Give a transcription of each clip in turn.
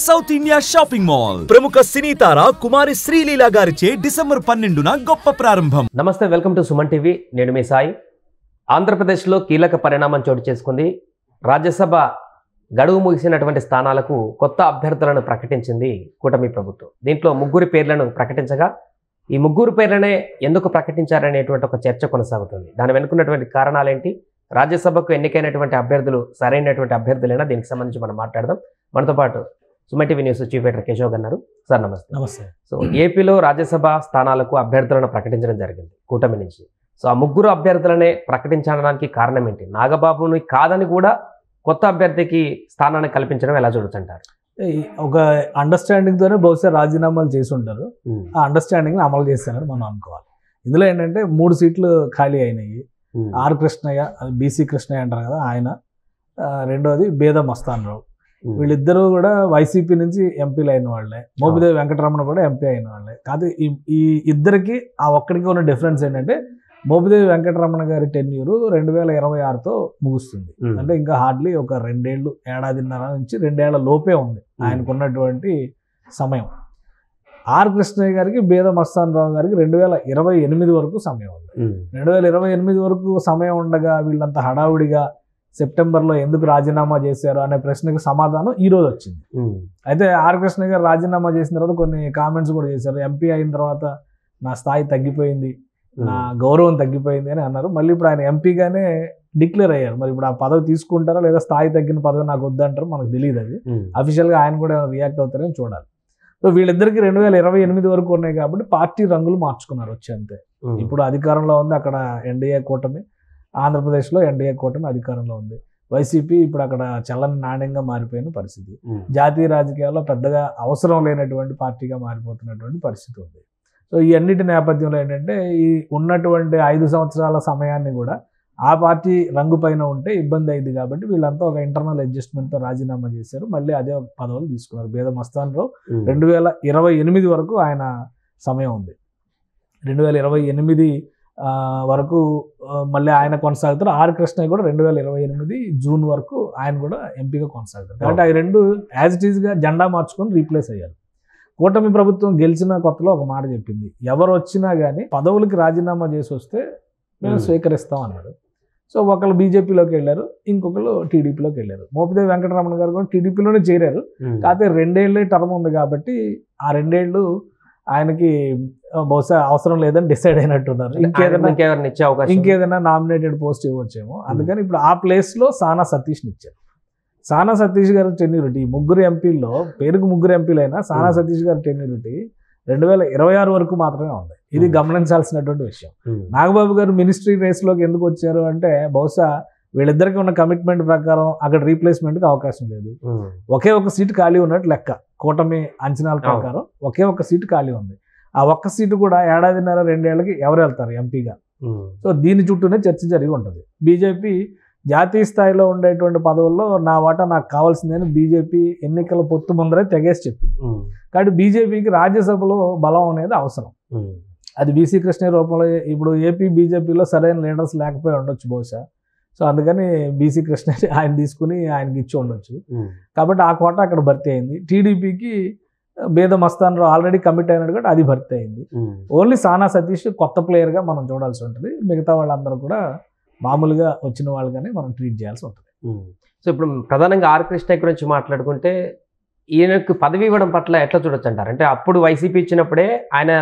South India shopping mall ప్రముఖ సినీ తార కుమారి శ్రీలీల గారిచే December 12న గొప్ప ప్రారంభం. నమస్తే, వెల్కమ్ టు సుమన్ టీవీ. నేను మీ సాయి. ఆంధ్రప్రదేశ్లో కీలక పరిణామం చోటు చేసుకుంది. రాజ్యసభ గడువు ముగిసినటువంటి స్థానాలకు కొత్త అభ్యర్థులను ప్రకటించింది కూటమి ప్రభుత్వం. దీంట్లో ముగ్గురు పేర్లను ప్రకటించగా ఈ ముగ్గురు పేర్లనే ఎందుకు ప్రకటించారనేటువంటి ఒక చర్చ కొనసాగుతుంది. దాని వెనుకున్నటువంటి కారణాలేంటి, రాజ్యసభకు ఎన్నికైనటువంటి అభ్యర్థులు సరైనటువంటి అభ్యర్థులైనా, దీనికి సంబంధించి మనం మాట్లాడదాం. మనతో పాటు Suman TV news chief editor Keshav గారు. సార్ నమస్తే. నమస్తే. సో ఏపీలో రాజ్యసభ స్థానాలకు అభ్యర్థులను ప్రకటించడం జరిగింది కూటమి నుంచి. సో ఆ ముగ్గురు అభ్యర్థులనే ప్రకటించడానికి కారణం ఏంటి? నాగబాబుని కాదని కూడా కొత్త అభ్యర్థికి స్థానాన్ని కల్పించడం ఎలా చూడొచ్చంటారు? ఒక అండర్స్టాండింగ్ తోనే బహుశా రాజీనామాలు చేసి ఉంటారు. ఆ అండర్స్టాండింగ్ అమలు చేస్తారని మనం అనుకోవాలి. ఇందులో ఏంటంటే 3 సీట్లు ఖాళీ అయినాయి. ఆర్ కృష్ణయ్య, బీసీ కృష్ణయ్య అంటారు కదా ఆయన, రెండోది బేద మస్తానరావు. వీళ్ళిద్దరూ కూడా వైసీపీ నుంచి ఎంపీలు అయిన వాళ్ళే. మోపిదేవి వెంకటరమణ కూడా ఎంపీ అయిన వాళ్ళే. కాదు, ఈ ఇద్దరికి ఆ ఒక్కడికి ఉన్న డిఫరెన్స్ ఏంటంటే మోపిదేవి వెంకటరమణ గారి టెన్యూరు 2026తో ముగుస్తుంది. అంటే ఇంకా హార్డ్లీ ఒక 2 ఏళ్ళు, ఏడాదిన్నర నుంచి 2 ఏళ్ల లోపే ఉంది ఆయనకున్నటువంటి సమయం. ఆర్ కృష్ణయ్య గారికి, బేద మస్తానరావు గారికి 2028 వరకు సమయం ఉంది. 2028 వరకు సమయం ఉండగా వీళ్ళంతా హడావుడిగా సెప్టెంబర్లో ఎందుకు రాజీనామా చేశారు అనే ప్రశ్నకు సమాధానం ఈ రోజు వచ్చింది. అయితే ఆర్ కృష్ణయ్య గారు రాజీనామా చేసిన తర్వాత కొన్ని కామెంట్స్ కూడా చేశారు. ఎంపీ అయిన తర్వాత నా స్థాయి తగ్గిపోయింది, నా గౌరవం తగ్గిపోయింది అని అన్నారు. మళ్ళీ ఇప్పుడు ఆయన ఎంపీగానే డిక్లేర్ అయ్యారు. మరి ఇప్పుడు ఆ పదవి తీసుకుంటారా లేదా స్థాయి తగ్గిన పదవి నాకు వద్దంటారు, మనకు తెలియదు. అది అఫీషియల్గా ఆయన కూడా రియాక్ట్ అవుతారని చూడాలి. సో వీళ్ళిద్దరికి 2028 వరకు ఉన్నాయి కాబట్టి పార్టీ రంగులు మార్చుకున్నారు వచ్చి అంతే. ఇప్పుడు అధికారంలో ఉంది అక్కడ ఎన్డీఏ కూటమి, ఆంధ్రప్రదేశ్లో ఎన్డీఏ కూటమి అధికారంలో ఉంది. వైసీపీ ఇప్పుడు అక్కడ చల్లని నాణ్యంగా మారిపోయిన పరిస్థితి. జాతీయ రాజకీయాల్లో పెద్దగా అవసరం లేనటువంటి పార్టీగా మారిపోతున్నటువంటి పరిస్థితి ఉంది. సో ఈ అన్నిటి నేపథ్యంలో ఏంటంటే ఈ ఉన్నటువంటి 5 సంవత్సరాల సమయాన్ని కూడా ఆ పార్టీ రంగు పైన ఉంటే ఇబ్బంది అయింది కాబట్టి వీళ్ళంతా ఒక ఇంటర్నల్ అడ్జస్ట్మెంట్తో రాజీనామా చేశారు. మళ్ళీ అదే పదవులు తీసుకున్నారు. బేద మస్తానరావు 2028 వరకు ఆయన సమయం ఉంది. 2028 వరకు మళ్ళీ ఆయన కొనసాగుతారు. ఆర్ కృష్ణయ్య కూడా 2028 జూన్ వరకు ఆయన కూడా ఎంపీగా కొనసాగుతారు. కాబట్టి అవి రెండు యాజ్ ఇట్ ఈజ్గా జెండా మార్చుకొని రీప్లేస్ అయ్యారు. కూటమి ప్రభుత్వం గెలిచిన కొత్తలో ఒక మాట చెప్పింది, ఎవరు వచ్చినా కానీ పదవులకి రాజీనామా చేసి వస్తే మేము స్వీకరిస్తాం అన్నారు. సో ఒకళ్ళు బీజేపీలోకి వెళ్ళారు, ఇంకొకళ్ళు టీడీపీలోకి వెళ్ళారు. మోపిదేవి వెంకటరమణ గారు కూడా టీడీపీలోనే చేరారు. కాకపోతే 2 ఏళ్ళే టర్మ్ ఉంది కాబట్టి ఆ 2 ఏళ్ళు ఆయనకి బహుశా అవసరం లేదని డిసైడ్ అయినట్టున్నారు. ఇంకేదైనా నామినేటెడ్ పోస్ట్ ఇవ్వచ్చేమో. అందుకని ఇప్పుడు ఆ ప్లేస్లో సానా సతీష్ని ఇచ్చారు. సానా సతీష్ గారి టెన్యూరిటీ, ముగ్గురు ఎంపీల్లో పేరుకు ముగ్గురు ఎంపీలైనా సానా సతీష్ గారి టెన్యూరిటీ 2026 వరకు మాత్రమే ఉంది. ఇది గమనించాల్సినటువంటి విషయం. నాగబాబు గారు మినిస్ట్రీ రేస్లోకి ఎందుకు వచ్చారు అంటే బహుశా వీళ్ళిద్దరికి ఉన్న కమిట్మెంట్ ప్రకారం అక్కడ రీప్లేస్మెంట్కి అవకాశం లేదు. ఒకే ఒక సీటు ఖాళీ ఉన్నట్టు లెక్క. కూటమి అంచనాల ప్రకారం ఒకే ఒక సీటు ఖాళీ ఉంది. ఆ ఒక్క సీటు కూడా ఏడాదిన్నర 2 ఏళ్ళకి ఎవరు వెళ్తారు ఎంపీగా? సో దీని చుట్టూనే చర్చ జరిగి ఉంటుంది. బీజేపీ జాతీయ స్థాయిలో ఉండేటువంటి పదవుల్లో నా వాటా నాకు కావాల్సిందని బీజేపీ ఎన్నికల పొత్తు ముందరే తెగేసి చెప్పింది. కాబట్టి బీజేపీకి రాజ్యసభలో బలం అనేది అవసరం. అది బీసీ కృష్ణ రూపంలో ఇప్పుడు ఏపీ బీజేపీలో సరైన లీడర్స్ లేకపోయి ఉండొచ్చు బహుశా. సో అందుకని బీసీ కృష్ణ ఆయన తీసుకుని ఆయనకి ఇచ్చి ఉండొచ్చు. కాబట్టి ఆ కోట అక్కడ భర్తీ అయింది. టీడీపీకి బేద మస్తానరావు ఆల్రెడీ కమిట్ అయినట్టు కూడా అది భర్తీ అయింది. ఓన్లీ సానా సతీష్ కొత్త ప్లేయర్గా మనం చూడాల్సి ఉంటుంది. మిగతా వాళ్ళందరూ కూడా మామూలుగా వచ్చిన వాళ్ళుగానే మనం ట్రీట్ చేయాల్సి ఉంటుంది. సో ఇప్పుడు ప్రధానంగా ఆర్ కృష్ణయ్య గురించి మాట్లాడుకుంటే ఈయనకు పదవి ఇవ్వడం పట్ల ఎట్లా చూడొచ్చు అంటారు? అంటే అప్పుడు వైసీపీ ఇచ్చినప్పుడే ఆయన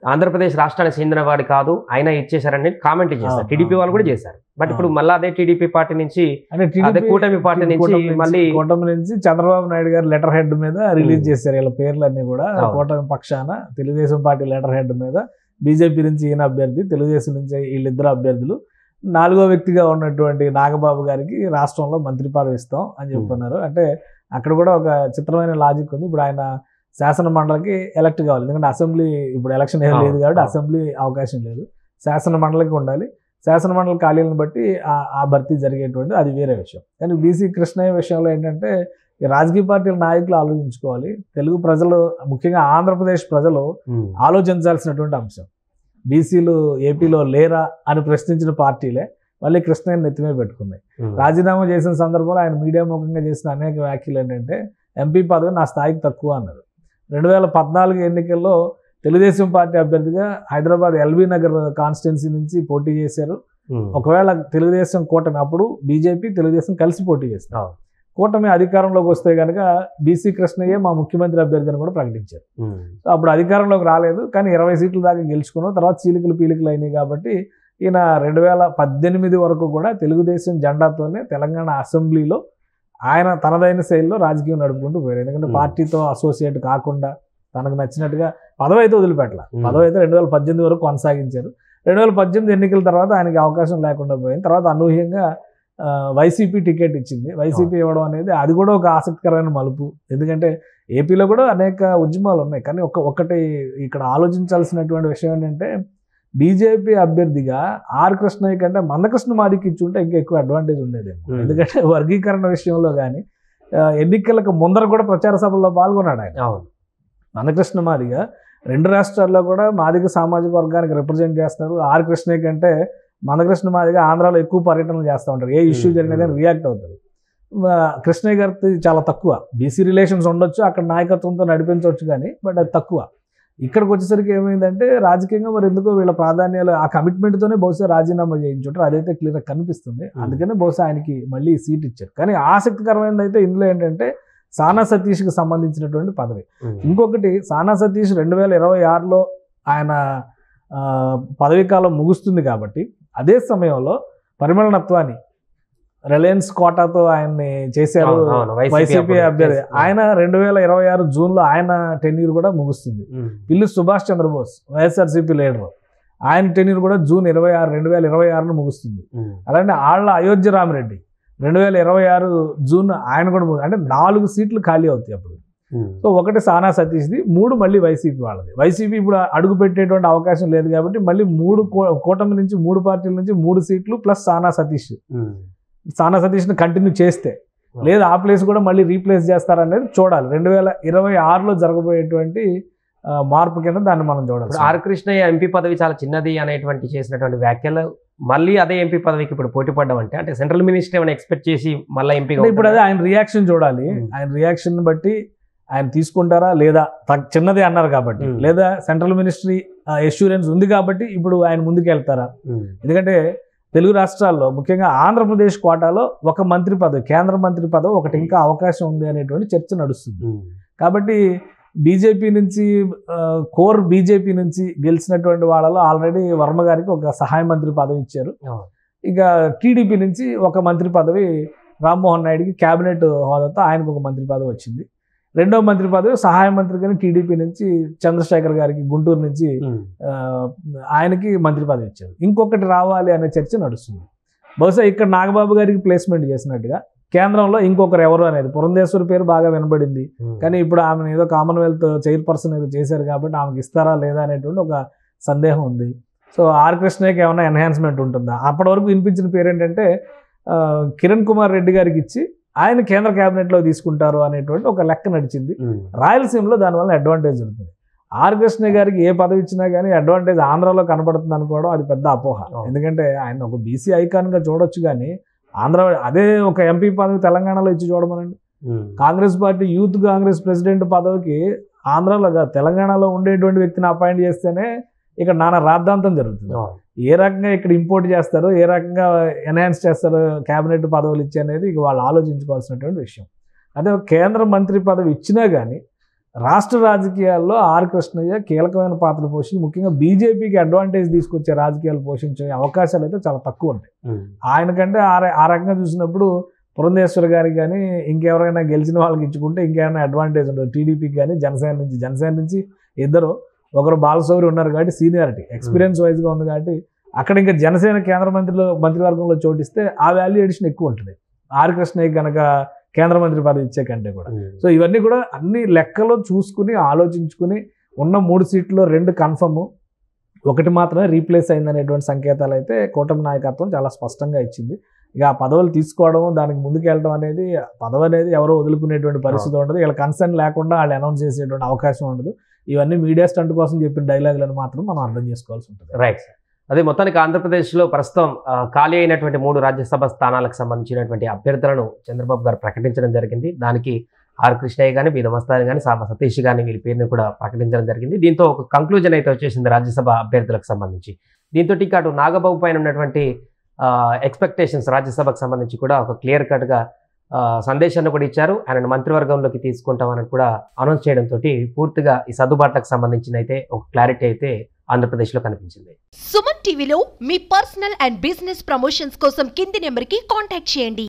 ఆంధ్రప్రదేశ్ రాష్ట్రానికి చెందినవాడు కాదు, ఆయన ఇచ్చేశారని కామెంట్ చేశారు. టీడీపీ వాళ్ళు కూడా చేశారు. బట్ ఇప్పుడు మళ్ళీ అదే టీడీపీ పార్టీ నుంచి, అదే కూటమి పార్టీ నుంచి మళ్ళీ కూటమి నుంచి చంద్రబాబు నాయుడు గారు లెటర్ హెడ్ మీద రిలీజ్ చేశారు. వీళ్ళ పేర్లన్నీ కూడా కూటమి పక్షాన తెలుగుదేశం పార్టీ లెటర్ హెడ్ మీద బీజేపీ నుంచి ఈయన అభ్యర్థి, తెలుగుదేశం నుంచి వీళ్ళిద్దరు అభ్యర్థులు, 4వ వ్యక్తిగా ఉన్నటువంటి నాగబాబు గారికి రాష్ట్రంలో మంత్రి పదవి ఇస్తాం అని చెప్తున్నారు. అంటే అక్కడ కూడా ఒక చిత్రమైన లాజిక్ ఉంది. ఇప్పుడు ఆయన శాసన మండలికి ఎలక్ట్ కావాలి, ఎందుకంటే అసెంబ్లీ ఇప్పుడు ఎలక్షన్ ఏం లేదు కాబట్టి అసెంబ్లీ అవకాశం లేదు. శాసన మండలికి ఉండాలి. శాసన మండలి ఖాళీలను బట్టి ఆ భర్తీ జరిగేటువంటి అది వేరే విషయం. కానీ బీసీ కృష్ణయ్య విషయంలో ఏంటంటే ఈ రాజకీయ పార్టీల నాయకులు ఆలోచించుకోవాలి. తెలుగు ప్రజలు, ముఖ్యంగా ఆంధ్రప్రదేశ్ ప్రజలు ఆలోచించాల్సినటువంటి అంశం. బీసీలు ఏపీలో లేరా అని ప్రశ్నించిన పార్టీలే మళ్ళీ కృష్ణయ్యని నెత్తిమే పెట్టుకున్నాయి. రాజీనామా చేసిన సందర్భంలో ఆయన మీడియా ముఖంగా చేసిన అనేక వ్యాఖ్యలు ఏంటంటే ఎంపీ పదవి నా స్థాయికి తక్కువ అన్నారు. 2014 ఎన్నికల్లో తెలుగుదేశం పార్టీ అభ్యర్థిగా హైదరాబాద్ ఎల్బీ నగర్ కాన్స్టిట్యున్సీ నుంచి పోటీ చేశారు. ఒకవేళ తెలుగుదేశం కూటమి, అప్పుడు బీజేపీ తెలుగుదేశం కలిసి పోటీ చేస్తారు, కూటమి అధికారంలోకి వస్తే కనుక బీసీ కృష్ణయ్య మా ముఖ్యమంత్రి అభ్యర్థిని కూడా ప్రకటించారు. సో అప్పుడు అధికారంలోకి రాలేదు, కానీ 20 సీట్ల దాకా గెలుచుకున్నాం. తర్వాత చీలికలు పీలికలు అయినాయి కాబట్టి ఈయన 2018 వరకు కూడా తెలుగుదేశం జెండాతోనే తెలంగాణ అసెంబ్లీలో ఆయన తనదైన శైలిలో రాజకీయం నడుపుకుంటూ పోయారు. ఎందుకంటే పార్టీతో అసోసియేట్ కాకుండా తనకు నచ్చినట్టుగా పదవి అయితే వదిలిపెట్టాల, పదవి అయితే 2018 వరకు కొనసాగించారు. 2018 ఎన్నికల తర్వాత ఆయనకి అవకాశం లేకుండా పోయింది. తర్వాత అనూహ్యంగా వైసీపీ టికెట్ ఇచ్చింది. వైసీపీ ఇవ్వడం అనేది అది కూడా ఒక ఆసక్తికరమైన మలుపు. ఎందుకంటే ఏపీలో కూడా అనేక ఉద్యమాలు ఉన్నాయి, కానీ ఒకటి ఇక్కడ ఆలోచించాల్సినటువంటి విషయం ఏంటంటే బీజేపీ అభ్యర్థిగా ఆర్ కృష్ణయ్య కంటే మందకృష్ణ మాదికి ఇచ్చుంటే ఇంకా ఎక్కువ అడ్వాంటేజ్ ఉండేది. ఎందుకంటే వర్గీకరణ విషయంలో కానీ ఎన్నికలకు ముందర కూడా ప్రచార సభల్లో పాల్గొన్నాడు ఆయన. మందకృష్ణ మాదిగా 2 రాష్ట్రాల్లో కూడా మాదిగ సామాజిక వర్గానికి రిప్రజెంట్ చేస్తారు. ఆర్ కృష్ణయ్య కంటే మందకృష్ణ మాదిగా ఆంధ్రాలో ఎక్కువ పర్యటనలు చేస్తూ ఉంటారు, ఏ ఇష్యూ జరిగినా కానీ రియాక్ట్ అవుతారు. కృష్ణయ్య గారితో చాలా తక్కువ, బీసీ రిలేషన్స్ ఉండొచ్చు, అక్కడ నాయకత్వంతో నడిపించవచ్చు కానీ బట్ అది తక్కువ. ఇక్కడికి వచ్చేసరికి ఏమైందంటే రాజకీయంగా మరి ఎందుకో వీళ్ళ ప్రాధాన్యాలు ఆ కమిట్మెంట్తోనే బహుశా రాజీనామా చేయించుంటారు, అదైతే క్లియర్గా కనిపిస్తుంది. అందుకనే బహుశా ఆయనకి మళ్ళీ సీట్ ఇచ్చారు. కానీ ఆసక్తికరమైనది అయితే ఇందులో ఏంటంటే సానా సతీష్కి సంబంధించినటువంటి పదవి. ఇంకొకటి, సానా సతీష్ 2026లో ఆయన పదవీ కాలం ముగుస్తుంది కాబట్టి అదే సమయంలో పరిమళ నత్వాని రిలయన్స్ కోటాతో ఆయన్ని చేశారు వైసీపీ అభ్యర్థి. ఆయన 2026 జూన్లో ఆయన టెన్యూర్ కూడా ముగుస్తుంది. పిల్లి సుభాష్ చంద్రబోస్ వైఎస్ఆర్సీపీ లీడర్, ఆయన టెన్యూర్ కూడా జూన్ 2026 ముగుస్తుంది. అలాంటి ఆళ్ళ అయోధ్య రామిరెడ్డి 2026 జూన్ ఆయన కూడా అంటే 4 సీట్లు ఖాళీ అవుతాయి అప్పుడు. సో ఒకటి సానా సతీష్ది, 3 మళ్ళీ వైసీపీ వాళ్ళది. వైసీపీ ఇప్పుడు అడుగు పెట్టేటువంటి అవకాశం లేదు కాబట్టి మళ్ళీ 3 కూటమి నుంచి 3 పార్టీల నుంచి 3 సీట్లు ప్లస్ సానా సతీష్ని కంటిన్యూ చేస్తే, లేదా ఆ ప్లేస్ కూడా మళ్ళీ రీప్లేస్ చేస్తారనేది చూడాలి. 2026లో జరగబోయేటువంటి మార్పు కింద దాన్ని మనం చూడాలి. ఆర్ కృష్ణయ్య ఎంపీ పదవి చాలా చిన్నది అనేటువంటి చేసినటువంటి వ్యాఖ్యలు మళ్ళీ అదే ఎంపీ పదవికి ఇప్పుడు పోటీ పడ్డామంటే అంటే సెంట్రల్ మినిస్టర్ ఏమైనా ఎక్స్పెక్ట్ చేసి మళ్ళీ ఎంపీ ఇప్పుడు అదే ఆయన రియాక్షన్ చూడాలి. ఆయన రియాక్షన్ బట్టి ఆయన తీసుకుంటారా లేదా, చిన్నది అన్నారు కాబట్టి, లేదా సెంట్రల్ మినిస్ట్రీ ఎష్యూరెన్స్ ఉంది కాబట్టి ఇప్పుడు ఆయన ముందుకు వెళ్తారా. ఎందుకంటే తెలుగు రాష్ట్రాల్లో ముఖ్యంగా ఆంధ్రప్రదేశ్ కోటాలో ఒక మంత్రి పదవి, కేంద్ర మంత్రి పదవి ఒకటి ఇంకా అవకాశం ఉంది అనేటువంటి చర్చ నడుస్తుంది. కాబట్టి బీజేపీ నుంచి కోర్ బీజేపీ నుంచి గెలిచినటువంటి వాళ్ళలో ఆల్రెడీ వర్మ గారికి ఒక సహాయ మంత్రి పదవి ఇచ్చారు. ఇక టీడీపీ నుంచి ఒక మంత్రి పదవి రామ్మోహన్ నాయుడుకి క్యాబినెట్ హోదాతో ఆయనకు ఒక మంత్రి పదవి వచ్చింది. రెండవ మంత్రి పదవి సహాయ మంత్రి గాని టీడీపీ నుంచి చంద్రశేఖర్ గారికి గుంటూరు నుంచి ఆయనకి మంత్రి పదవి ఇచ్చారు. ఇంకొకటి రావాలి అనే చర్చ నడుస్తుంది. బహుశా ఇక్కడ నాగబాబు గారికి ప్లేస్మెంట్ చేసినట్టుగా కేంద్రంలో ఇంకొకరు ఎవరు అనేది పురంధేశ్వరి పేరు బాగా వినబడింది, కానీ ఇప్పుడు ఆమెను ఏదో కామన్వెల్త్ చైర్పర్సన్ ఏదో చేశారు కాబట్టి ఆమెకి ఇస్తారా లేదా అనేటువంటి ఒక సందేహం ఉంది. సో ఆర్ కృష్ణయ్యకి ఏమైనా ఎన్హాన్స్మెంట్ ఉంటుందా? అప్పటి వరకు వినిపించిన పేరు ఏంటంటే కిరణ్ కుమార్ రెడ్డి గారికి ఇచ్చి ఆయన కేంద్ర క్యాబినెట్లో తీసుకుంటారు అనేటువంటి ఒక లెక్క నడిచింది. రాయలసీమలో దానివల్ల అడ్వాంటేజ్ ఉంటుంది. ఆర్ కృష్ణయ్య గారికి ఏ పదవి ఇచ్చినా కానీ అడ్వాంటేజ్ ఆంధ్రాలో కనపడుతుంది అనుకోవడం అది పెద్ద అపోహ. ఎందుకంటే ఆయన ఒక బీసీ ఐకాన్గా చూడొచ్చు, కానీ ఆంధ్ర అదే ఒక ఎంపీ పదవి తెలంగాణలో ఇచ్చి చూడమనండి. Congress party youth Congress president పదవికి ఆంధ్రాలో తెలంగాణలో ఉండేటువంటి వ్యక్తిని అపాయింట్ చేస్తేనే ఇక్కడ నానా రాద్ధాంతం జరుగుతుంది. ఏ రకంగా ఇక్కడ ఇంపోర్ట్ చేస్తారో, ఏ రకంగా ఎన్హాన్స్ చేస్తారో క్యాబినెట్ పదవులు ఇచ్చి అనేది ఇక వాళ్ళు ఆలోచించుకోవాల్సినటువంటి విషయం. అదే కేంద్ర మంత్రి పదవి ఇచ్చినా కానీ రాష్ట్ర రాజకీయాల్లో ఆర్ కృష్ణయ్య కీలకమైన పాత్ర పోషించి ముఖ్యంగా బీజేపీకి అడ్వాంటేజ్ తీసుకొచ్చే రాజకీయాలు పోషించే అవకాశాలు అయితే చాలా తక్కువ ఉంటాయి. ఆయనకంటే ఆ రకంగా చూసినప్పుడు పురంధేశ్వరి గారికి కానీ ఇంకెవరైనా గెలిచిన వాళ్ళకి ఇచ్చుకుంటే ఇంకేమైనా అడ్వాంటేజ్ ఉంటుంది. టీడీపీకి కానీ జనసేన నుంచి ఇద్దరు, ఒకరు బాలశౌరి ఉన్నారు కాబట్టి సీనియారిటీ ఎక్స్పీరియన్స్ వైజ్గా ఉంది కాబట్టి అక్కడ ఇంకా జనసేన కేంద్ర మంత్రివర్గంలో చోటిస్తే ఆ వాల్యూ ఎడిషన్ ఎక్కువ ఉంటుంది ఆర్ కృష్ణయ్య కనుక కేంద్ర మంత్రి పదవి ఇచ్చే కంటే కూడా. సో ఇవన్నీ కూడా అన్ని లెక్కలో చూసుకుని ఆలోచించుకుని ఉన్న 3 సీట్లో 2 కన్ఫర్మ్, ఒకటి మాత్రమే రీప్లేస్ అయిందనేటువంటి సంకేతాలు అయితే కూటమి నాయకత్వం చాలా స్పష్టంగా ఇచ్చింది. ఇక ఆ పదవులు తీసుకోవడం, దానికి ముందుకు వెళ్ళడం అనేది, పదవి అనేది ఎవరో వదులుకునేటువంటి పరిస్థితి ఉండదు. వీళ్ళ కన్సర్న్ లేకుండా వాళ్ళు అనౌన్స్ చేసేటువంటి అవకాశం ఉండదు. ఇవన్నీ మీడియా స్టంట్ కోసం చెప్పిన డైలాగులను మాత్రం మనం అర్థం చేసుకోవాల్సి ఉంటుంది. Right sir. అదే మొత్తానికి ఆంధ్రప్రదేశ్లో ప్రస్తుతం ఖాళీ అయినటువంటి 3 రాజ్యసభ స్థానాలకు సంబంధించినటువంటి అభ్యర్థులను చంద్రబాబు గారు ప్రకటించడం జరిగింది. దానికి ఆర్ కృష్ణయ్య కానీ, బీద మస్తాన్ కానీ, సామ సతీష్ కానీ వీళ్ళ పేరుని కూడా ప్రకటించడం జరిగింది. దీంతో ఒక కంక్లూజన్ అయితే వచ్చేసింది రాజ్యసభ అభ్యర్థులకు సంబంధించి. దీంతో అటు నాగబాబు పైన ఉన్నటువంటి ఎక్స్పెక్టేషన్స్ రాజ్యసభకు సంబంధించి కూడా ఒక క్లియర్ కట్గా సందేశాన్ని కూడా ఇచ్చారు. ఆయన మంత్రివర్గంలోకి తీసుకుంటామని కూడా అనౌన్స్ చేయడంతో పూర్తిగా ఈ సర్దుబాట్లకు సంబంధించిన అయితే ఒక క్లారిటీ అయితే ఆంధ్రప్రదేశ్లో కనిపించింది. సుమన్ టీవీలో మీ పర్సనల్ అండ్ బిజినెస్ ప్రమోషన్స్ కోసం కింది నెంబర్కి కాంటాక్ట్ చేయండి.